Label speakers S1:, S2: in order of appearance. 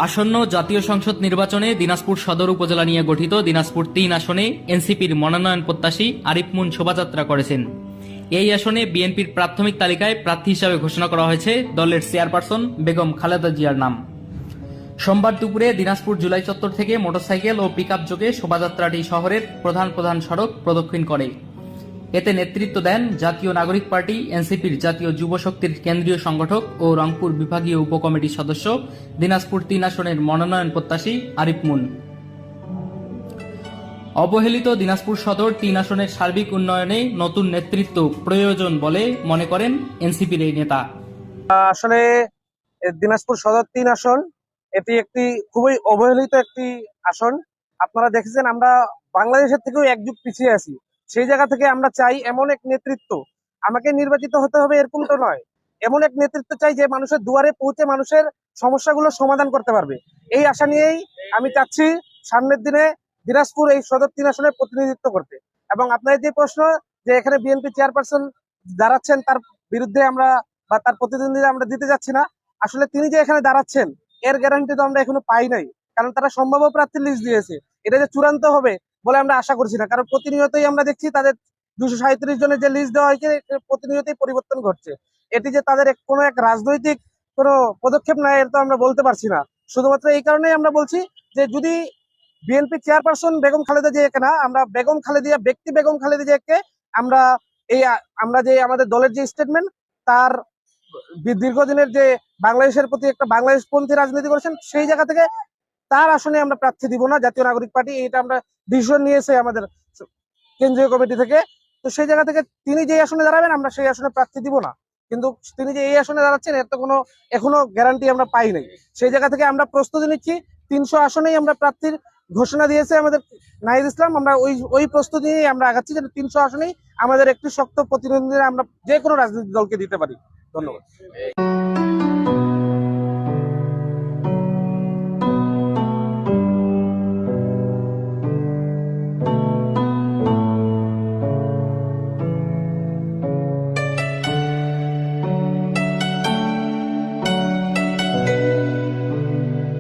S1: আসন্ন জাতীয় সংসদ নির্বাচনে দিনাজপুর সদর উপজেলা নিয়ে গঠিত দিনাজপুর-৩ আসনে এনসিপির মনোনয়ন প্রত্যাশী আরিফ মুন শোভাযাত্রা করেছেন। এই আসনে বিএনপির প্রাথমিক তালিকায় প্রার্থী হিসাবে ঘোষণা করা হয়েছে দলের চেয়ারপারসন বেগম খালেদা জিয়ার নাম। সোমবার দুপুরে দিনাজপুর জুলাই চত্বর থেকে মোটরসাইকেল ও পিকআপ যোগে শোভাযাত্রাটি শহরের প্রধান প্রধান সড়ক প্রদক্ষিণ করে। এতে নেতৃত্ব দেন জাতীয় নাগরিক পার্টি এনসিপির জাতীয় যুব শক্তির কেন্দ্রীয় সংগঠক ও রংপুর বিভাগীয় উপকমিটির সদস্য দিনাজপুর-৩ আসনের মনোনয়ন প্রত্যাশী আরিফ মুন। অবহেলিত দিনাজপুর সদর-৩ আসনের সার্বিক উন্নয়নে নতুন নেতৃত্ব প্রয়োজন বলে মনে করেন এনসিপির এই নেতা।
S2: আসলে দিনাজপুর সদর ৩ আসন এটি একটি খুবই অবহেলিত একটি আসন। আপনারা দেখেছেন আমরা বাংলাদেশের থেকেও এক যুগ পিছিয়ে আছি। সেই জায়গা থেকে আমরা চাই এমন এক নেতৃত্ব, আমাকে নির্বাচিত হতে হবে এরকম তো নয়, এমন এক নেতৃত্ব চাই যে মানুষের দুয়ারে পৌঁছে মানুষের সমস্যাগুলো সমাধান করতে পারবে। এই আশা নিয়েই আমি চাচ্ছি সামনের দিনে দিনাজপুর এই সদর ৩ আসনের প্রতিনিধিত্ব করতে। এবং আপনার যে প্রশ্ন যে এখানে বিএনপি চেয়ারপারসন দাঁড়াচ্ছেন তার বিরুদ্ধে আমরা বা তার প্রতিদ্বন্দ্বিতা আমরা দিতে যাচ্ছি না, আসলে তিনি যে এখানে দাঁড়াচ্ছেন এর গ্যারান্টি তো আমরা এখনো পাই নাই, কারণ তারা সম্ভাব্য প্রার্থীর লিস্ট দিয়েছে। এটা যে চূড়ান্ত হবে বলে আমরা আশা করছি না, কারণ প্রতিনিয়তই আমরা দেখছি তাদের 237 জনের যে লিস্ট দেওয়া হয়েছে প্রতিনিয়তই পরিবর্তন ঘটছে। এটি যে তাদের কোনো এক রাজনৈতিক কোনো পদক্ষেপ নেয় এটা তো আমরা বলতে পারছি না। শুধুমাত্র এই কারণেই আমরা বলছি যে যদি বিএনপি চেয়ারপারসন বেগম খালেদা জিয়াকে না, আমরা বেগম খালেদা ব্যক্তি বেগম খালেদা জিয়াকে আমরা আমরা যে আমাদের দলের যে স্টেটমেন্ট তার দীর্ঘদিনের যে বাংলাদেশের প্রতি একটা বাংলাদেশপন্থী রাজনীতি করেছেন সেই জায়গা থেকে তার আসনে আমরা প্রার্থী দিব না। জাতীয় নাগরিক পার্টি এটা আমরা ডিসিশন নিয়েছে আমাদের কেন্দ্রীয় কমিটি থেকে। তো সেই জায়গা থেকে তিনি যে আসনে দাঁড়াবেন আমরা সেই আসনে প্রার্থী দিব না, কিন্তু তিনি যে এই আসনে দাঁড়াচ্ছেন এর তো কোনো এখনো গ্যারান্টি আমরা পাই নাই। সেই জায়গা থেকে আমরা প্রস্তুতি নিচ্ছি। 300 আসনেই আমরা প্রার্থীর ঘোষণা দিয়েছে আমাদের নাহিদ ইসলাম। আমরা ওই প্রস্তুতি নিয়ে আমরা আগাচ্ছি যে 300 আসনেই আমাদের একটি শক্ত প্রতিদ্বন্দ্বিতা আমরা যে কোনো রাজনৈতিক দলকে দিতে পারি। ধন্যবাদ।